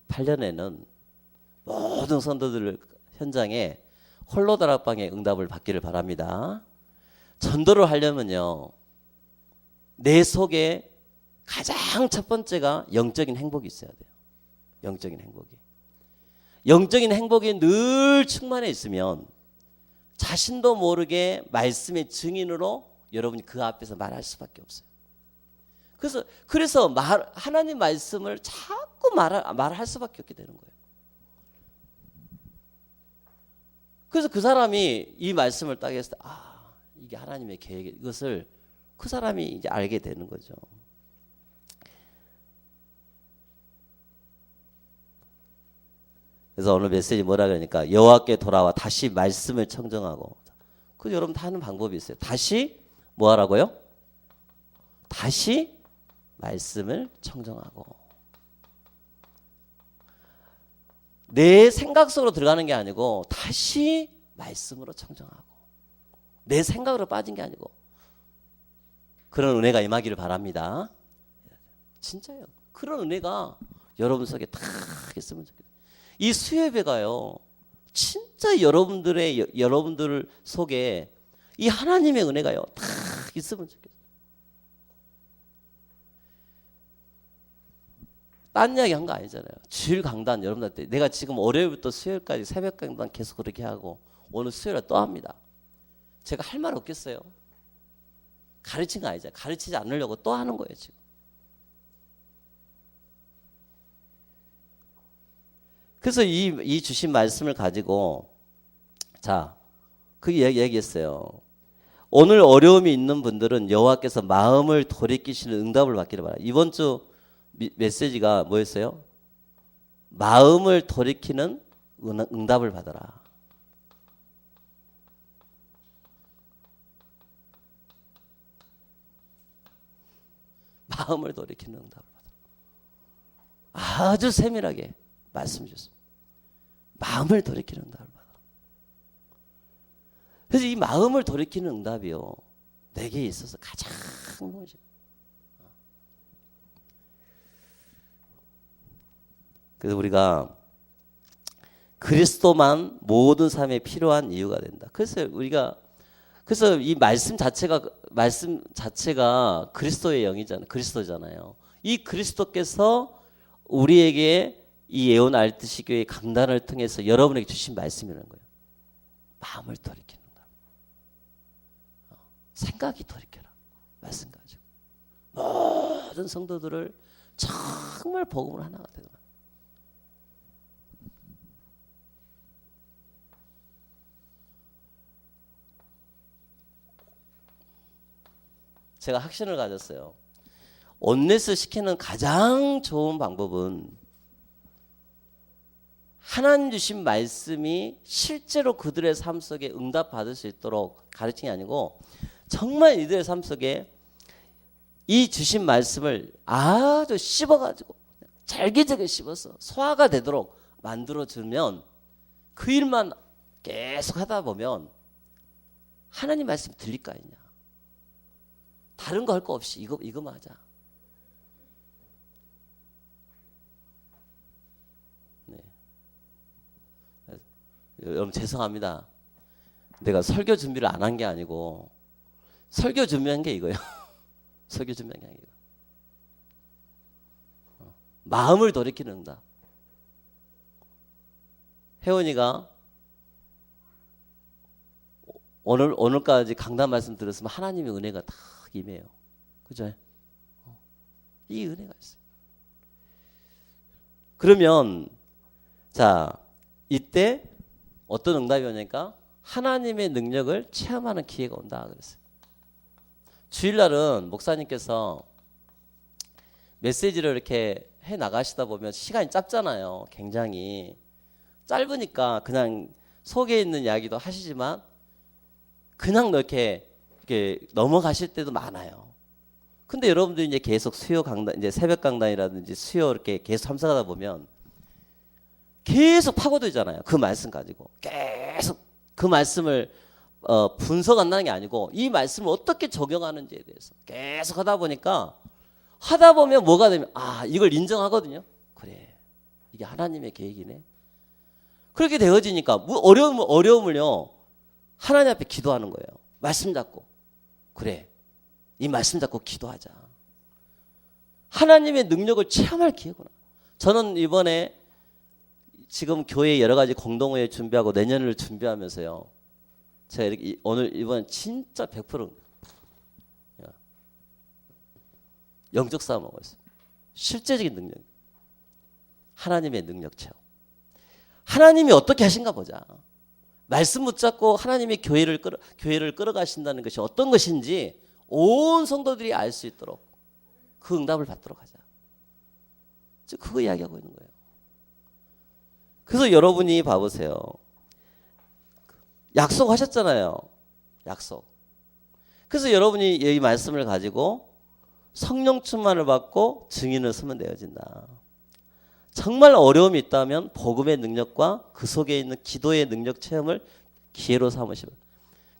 2018년에는 모든 성도들 현장에 홀로 다락방의 응답을 받기를 바랍니다. 전도를 하려면요, 내 속에 가장 첫 번째가 영적인 행복이 있어야 돼요. 영적인 행복이. 영적인 행복이 늘 충만해 있으면 자신도 모르게 말씀의 증인으로 여러분이 그 앞에서 말할 수밖에 없어요. 그래서 하나님 말씀을 자꾸 말할 수밖에 없게 되는 거예요. 그래서 그 사람이 이 말씀을 딱 했을 때, 이게 하나님의 계획, 이것을 그 사람이 이제 알게 되는 거죠. 그래서 오늘 메시지 뭐라 그러니까 여호와께 돌아와 다시 말씀을 청정하고. 그 여러분 다 하는 방법이 있어요. 다시 뭐 하라고요? 다시 말씀을 청정하고. 내 생각 속으로 들어가는 게 아니고 다시 말씀으로 청정하고. 내 생각으로 빠진 게 아니고. 그런 은혜가 임하기를 바랍니다. 진짜요. 그런 은혜가 여러분 속에 다 있으면 좋겠어요. 이 수예배가요, 진짜 여러분들 속에 이 하나님의 은혜가요, 다 있으면 좋겠어요. 딴 이야기 한 거 아니잖아요. 주일 강단 여러분들한테 내가 지금 월요일부터 수요일까지 새벽 강단 계속 그렇게 하고 오늘 수요일에 또 합니다. 제가 할 말 없겠어요? 가르친 거 아니잖아요. 가르치지 않으려고 또 하는 거예요, 지금. 그래서 이 주신 말씀을 가지고, 자, 그 얘기했어요. 오늘 어려움이 있는 분들은 여호와께서 마음을 돌이키시는 응답을 받기를 바라요. 이번 주 메시지가 뭐였어요? 마음을 돌이키는 응답을 받아라. 마음을 돌이키는 응답을 받아라. 아주 세밀하게 말씀 주셨습니다. 마음을 돌이키는 응답을 받아라. 그래서 이 마음을 돌이키는 응답이요, 내게 있어서 가장 뭐죠? 그래서 우리가 그리스도만 모든 삶에 필요한 이유가 된다. 그래서 이 말씀 자체가 그리스도의 영이잖아요. 그리스도잖아요. 이 그리스도께서 우리에게 이 예언 알듯이 교회 강단을 통해서 여러분에게 주신 말씀이라는 거예요. 마음을 돌이키는 거. 생각이 돌이켜라. 말씀 가지고 모든 성도들을 정말 복음을 하나가 되는 거예요. 제가 확신을 가졌어요. 온네스 시키는 가장 좋은 방법은 하나님 주신 말씀이 실제로 그들의 삶 속에 응답받을 수 있도록 가르치는 게 아니고, 정말 이들의 삶 속에 이 주신 말씀을 아주 씹어가지고 잘게잘게 씹어서 소화가 되도록 만들어주면, 그 일만 계속 하다 보면 하나님 말씀 들릴 거 아니냐. 다른 거 할 거 없이 이거만 하자. 네. 여러분 죄송합니다. 내가 설교 준비를 안 한 게 아니고 설교 준비한 게 이거예요. 설교 준비한 게 아니고 마음을 돌이키는 응답. 혜원이가 오늘까지 강단 말씀 들었으면 하나님의 은혜가 다 임해요. 그죠? 이 은혜가 있어요. 그러면 자, 이때 어떤 응답이 오니까 하나님의 능력을 체험하는 기회가 온다 그랬어요. 주일날은 목사님께서 메시지를 이렇게 해 나가시다 보면 시간이 짧잖아요. 굉장히 짧으니까 그냥 속에 있는 이야기도 하시지만 그냥 이렇게 넘어가실 때도 많아요. 근데 여러분들이 이제 계속 수요 강단, 이제 새벽 강단이라든지 수요 이렇게 계속 참석하다 보면 계속 파고들잖아요. 그 말씀 가지고 계속 그 말씀을 분석 안 나는 게 아니고 이 말씀을 어떻게 적용하는지에 대해서 계속 하다 보니까 하다 보면 뭐가 되면 이걸 인정하거든요. 그래, 이게 하나님의 계획이네. 그렇게 되어지니까 어려움을요 하나님 앞에 기도하는 거예요. 말씀 잡고 그래, 이 말씀 잡고 기도하자. 하나님의 능력을 체험할 기회구나. 저는 이번에 지금 교회 여러 가지 공동회에 준비하고 내년을 준비하면서요. 제가 이렇게 이번 진짜 100% 영적 싸움하고 있어요. 실제적인 능력, 하나님의 능력 체험. 하나님이 어떻게 하신가 보자. 말씀 붙잡고 하나님이 교회를 끌어가신다는 것이 어떤 것인지 온 성도들이 알 수 있도록 그 응답을 받도록 하자. 즉 그거 이야기하고 있는 거예요. 그래서 여러분이 봐보세요. 약속하셨잖아요. 약속. 그래서 여러분이 이 말씀을 가지고 성령 충만을 받고 증인을 서면 되어진다. 정말 어려움이 있다면 복음의 능력과 그 속에 있는 기도의 능력 체험을 기회로 삼으시면.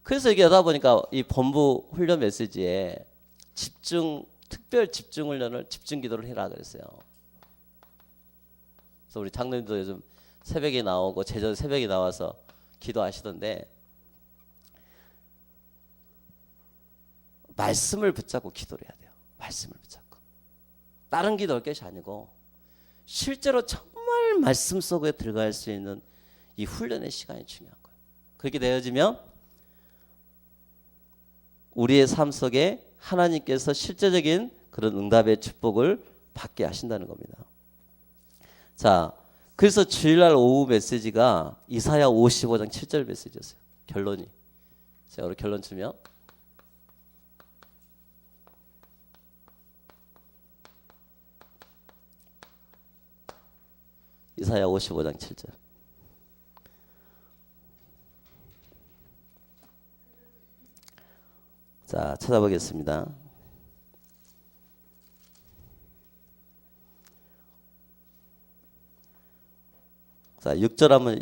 그래서 얘기하다 보니까 이 본부 훈련 메시지에 특별 집중 훈련을 집중 기도를 해라 그랬어요. 그래서 우리 장로님도 요즘 새벽에 나오고 제전 새벽에 나와서 기도하시던데 말씀을 붙잡고 기도를 해야 돼요. 말씀을 붙잡고. 다른 기도할 것이 아니고 실제로 정말 말씀 속에 들어갈 수 있는 이 훈련의 시간이 중요한 거예요. 그렇게 되어지면 우리의 삶 속에 하나님께서 실제적인 그런 응답의 축복을 받게 하신다는 겁니다. 자, 그래서 주일날 오후 메시지가 이사야 55장 7절 메시지였어요. 결론이. 제가 우리 결론 주면 이사야 55장 7절. 자, 찾아보겠습니다. 자, 6절 한번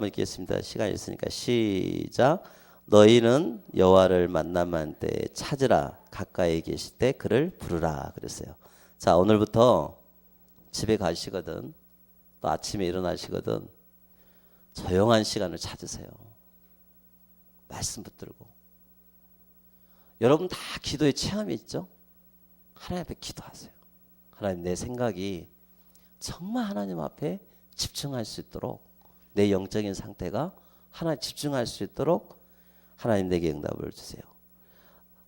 읽겠습니다. 시간이 있으니까 시작. 너희는 여호와를 만남한 때에 찾으라. 가까이 계실 때 그를 부르라 그랬어요. 자, 오늘부터 집에 가시거든 또 아침에 일어나시거든 조용한 시간을 찾으세요. 말씀 붙들고. 여러분 다 기도의 체험이 있죠? 하나님 앞에 기도하세요. 하나님, 내 생각이 정말 하나님 앞에 집중할 수 있도록, 내 영적인 상태가 하나님 집중할 수 있도록 하나님 내게 응답을 주세요.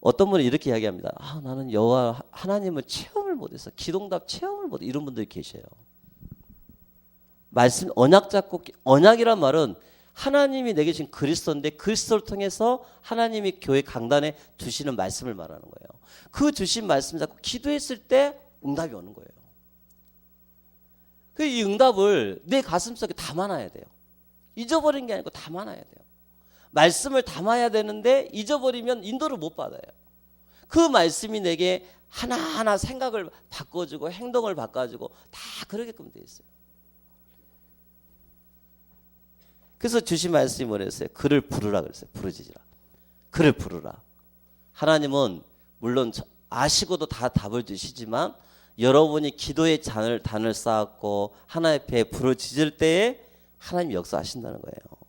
어떤 분은 이렇게 이야기합니다. 나는 여호와 하나님을 체험을 못해서 기도응답 체험을 못해. 이런 분들이 계셔요. 말씀 언약 잡고, 언약이란 말은 하나님이 내게 주신 그리스도인데 그리스도를 통해서 하나님이 교회 강단에 주시는 말씀을 말하는 거예요. 그 주신 말씀 잡고 기도했을 때 응답이 오는 거예요. 이 응답을 내 가슴속에 담아놔야 돼요. 잊어버린 게 아니고 담아놔야 돼요. 말씀을 담아야 되는데 잊어버리면 인도를 못 받아요. 그 말씀이 내게 하나하나 생각을 바꿔주고 행동을 바꿔주고 다 그러게끔 돼 있어요. 그래서 주신 말씀이 뭐랬어요? 그를 부르라 그랬어요. 부르짖으라. 그를 부르라. 하나님은 물론 아시고도 다 답을 주시지만 여러분이 기도의 단을 쌓았고 하나님 앞에 부르짖을 때에 하나님이 역사하신다는 거예요.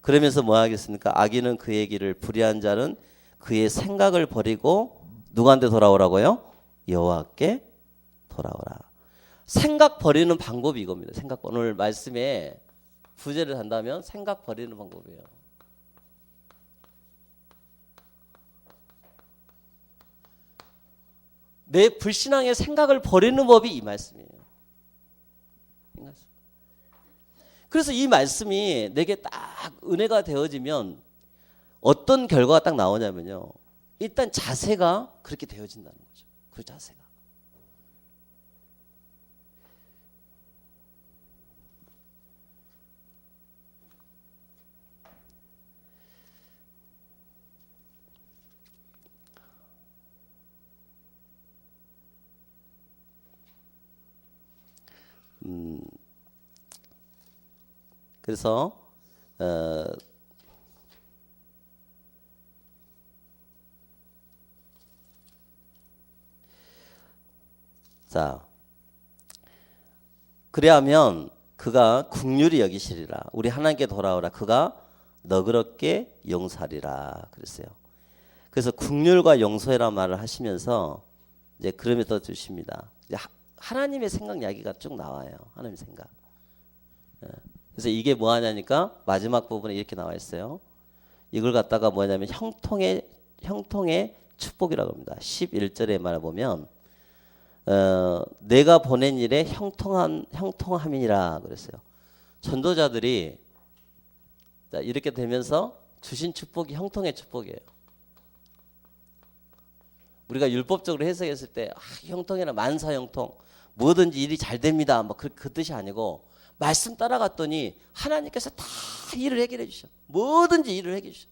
그러면서 뭐 하겠습니까? 악인은 그의 길을 불의한 자는 그의 생각을 버리고 누구한테 돌아오라고요? 여호와께 돌아오라. 생각 버리는 방법이 이겁니다. 오늘 말씀에 부제를 한다면 생각 버리는 방법이에요. 내 불신앙의 생각을 버리는 법이 이 말씀이에요. 그래서 이 말씀이 내게 딱 은혜가 되어지면 어떤 결과가 딱 나오냐면요. 일단 자세가 그렇게 되어진다는 거죠. 그 자세가. 그래서 자, 그래야면 그가 긍휼히 여기시리라. 우리 하나님께 돌아오라. 그가 너그럽게 용서하리라 그랬어요. 그래서 긍휼과 용서라는 말을 하시면서 이제 그림에 떠 주십니다. 이제 하나님의 생각 이야기가 쭉 나와요. 하나님의 생각. 그래서 이게 뭐 하냐니까 마지막 부분에 이렇게 나와 있어요. 이걸 갖다가 뭐냐면 형통의 축복이라고 합니다. 11절에 말해 보면 내가 보낸 일에 형통함이니라 그랬어요. 전도자들이 자, 이렇게 되면서 주신 축복이 형통의 축복이에요. 우리가 율법적으로 해석했을 때 형통이나 만사형통 뭐든지 일이 잘 됩니다. 뭐 그 뜻이 아니고 말씀 따라갔더니 하나님께서 다 일을 해결해 주셔. 뭐든지 일을 해결해 주셔.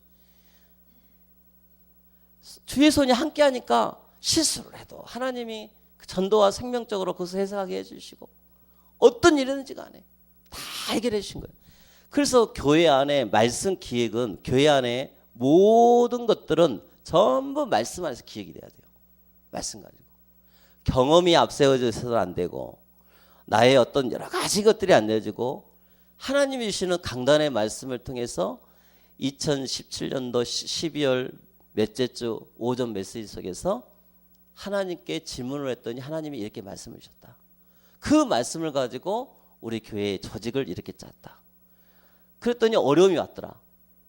주의 손이 함께 하니까 실수를 해도 하나님이 전도와 생명적으로 그것을 해석하게 해주시고 어떤 일이든지 간에 다 해결해 주신 거예요. 그래서 교회 안에 말씀 기획은 교회 안에 모든 것들은 전부 말씀 안에서 기획이 돼야 돼요. 말씀 가지고 경험이 앞세워져서도 안 되고 나의 어떤 여러 가지 것들이 안 되어지고 하나님이 주시는 강단의 말씀을 통해서 2017년도 12월 몇째 주 오전 메시지 속에서 하나님께 질문을 했더니 하나님이 이렇게 말씀을 주셨다. 그 말씀을 가지고 우리 교회의 조직을 이렇게 짰다. 그랬더니 어려움이 왔더라.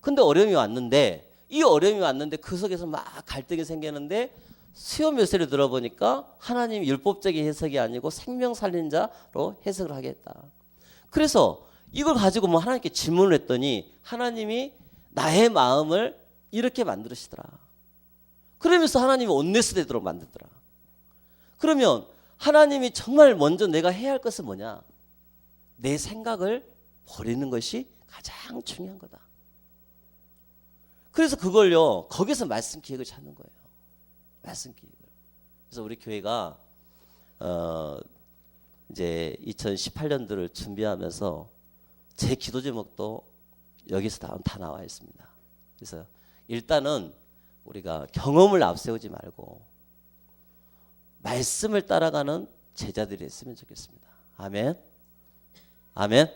근데 어려움이 왔는데 그 속에서 막 갈등이 생기는데 수요 메시지를 들어보니까 하나님이 율법적인 해석이 아니고 생명 살린 자로 해석을 하겠다. 그래서 이걸 가지고 뭐 하나님께 질문을 했더니 하나님이 나의 마음을 이렇게 만들으시더라. 그러면서 하나님이 온네스 되도록 만들더라. 그러면 하나님이 정말 먼저 내가 해야 할 것은 뭐냐? 내 생각을 버리는 것이 가장 중요한 거다. 그래서 그걸요 거기서 말씀 기획을 찾는 거예요. 말씀 기획을. 그래서 우리 교회가 이제 2018년도를 준비하면서 제 기도 제목도 여기서 다 나와 있습니다. 그래서 일단은 우리가 경험을 앞세우지 말고 말씀을 따라가는 제자들이 했으면 좋겠습니다. 아멘. 아멘.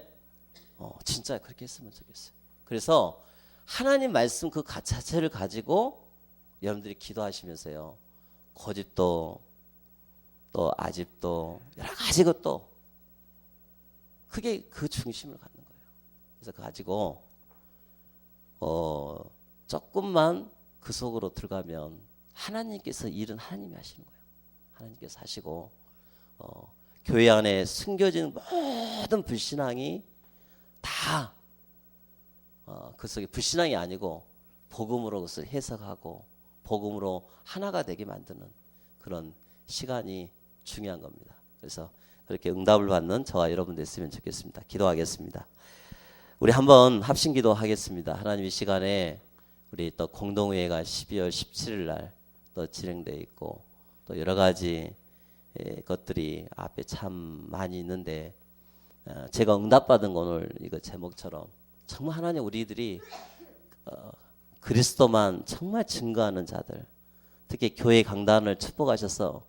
진짜 그렇게 했으면 좋겠어요. 그래서 하나님 말씀 그 자체를 가지고 여러분들이 기도하시면서요. 고집도 또 아집도 여러 가지 것도 그게 그 중심을 갖는 거예요. 그래서 그거 가지고 조금만 그 속으로 들어가면 하나님께서 일은 하나님이 하시는 거예요. 하나님께서 하시고 교회 안에 숨겨진 모든 불신앙이 다 그 속에 불신앙이 아니고 복음으로 그것을 해석하고 복음으로 하나가 되게 만드는 그런 시간이 중요한 겁니다. 그래서 그렇게 응답을 받는 저와 여러분 됐으면 좋겠습니다. 기도하겠습니다. 우리 한번 합심기도 하겠습니다. 하나님 이 시간에 우리 또 공동회의가 12월 17일 날 또 진행되어 있고 또 여러 가지 것들이 앞에 참 많이 있는데 제가 응답받은 거 오늘 이거 제목처럼 정말 하나님 우리들이 그리스도만 정말 증거하는 자들 특히 교회 강단을 축복하셔서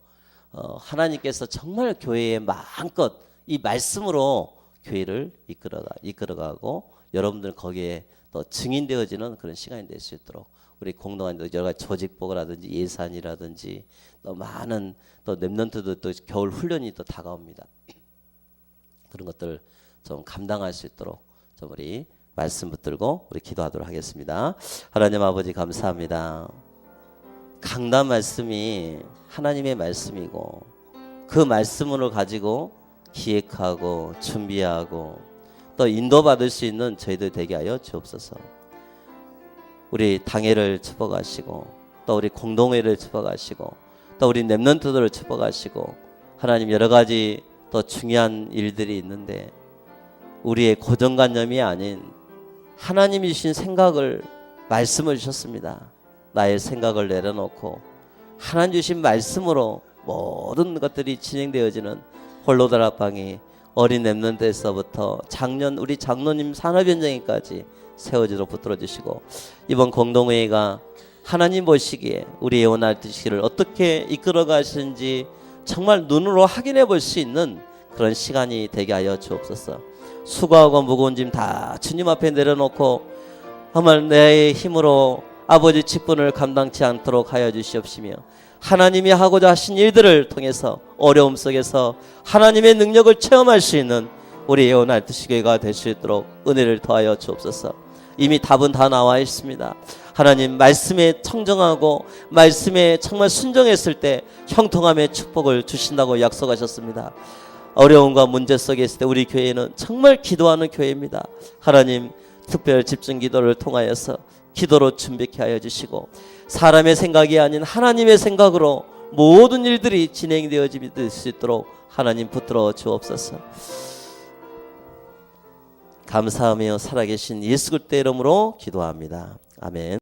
하나님께서 정말 교회에 마음껏 이 말씀으로 교회를 이끌어가고 여러분들 거기에 또 증인되어지는 그런 시간이 될 수 있도록 우리 공동한 여러 가지 조직복이라든지 예산이라든지 또 많은 또 렘넌트도 또 겨울 훈련이 또 다가옵니다. 그런 것들 좀 감당할 수 있도록 좀 우리 말씀 붙들고 우리 기도하도록 하겠습니다. 하나님 아버지 감사합니다. 강단 말씀이 하나님의 말씀이고 그 말씀을 가지고 기획하고 준비하고 또 인도받을 수 있는 저희들 되게 하여 주옵소서. 우리 당회를 축복하시고 또 우리 공동회를 축복하시고 또 우리 렘넌트들을 축복하시고 하나님 여러 가지 또 중요한 일들이 있는데 우리의 고정관념이 아닌 하나님이 주신 생각을 말씀을 주셨습니다. 나의 생각을 내려놓고 하나님 주신 말씀으로 모든 것들이 진행되어지는 홀로다락방이 어린 랩런트에서부터 작년 우리 장로님 산업현장에까지 세워지도록 붙들어 주시고, 이번 공동회의가 하나님 보시기에 우리 예언할 뜻을 어떻게 이끌어 가시는지 정말 눈으로 확인해 볼 수 있는 그런 시간이 되게 하여 주옵소서. 수고하고 무거운 짐 다 주님 앞에 내려놓고 정말 내 힘으로 아버지 직분을 감당치 않도록 하여 주시옵시며, 하나님이 하고자 하신 일들을 통해서 어려움 속에서 하나님의 능력을 체험할 수 있는 우리 예언할 뜻이가 될 수 있도록 은혜를 더하여 주옵소서. 이미 답은 다 나와 있습니다. 하나님 말씀에 청정하고 말씀에 정말 순종했을 때 형통함의 축복을 주신다고 약속하셨습니다. 어려움과 문제 속에 있을 때 우리 교회는 정말 기도하는 교회입니다. 하나님 특별 집중 기도를 통하여서 기도로 준비케 하여 주시고, 사람의 생각이 아닌 하나님의 생각으로 모든 일들이 진행되어질 수 있도록 하나님 붙들어 주옵소서. 감사하며 살아계신 예수 그리스도의 이름으로 기도합니다. 아멘.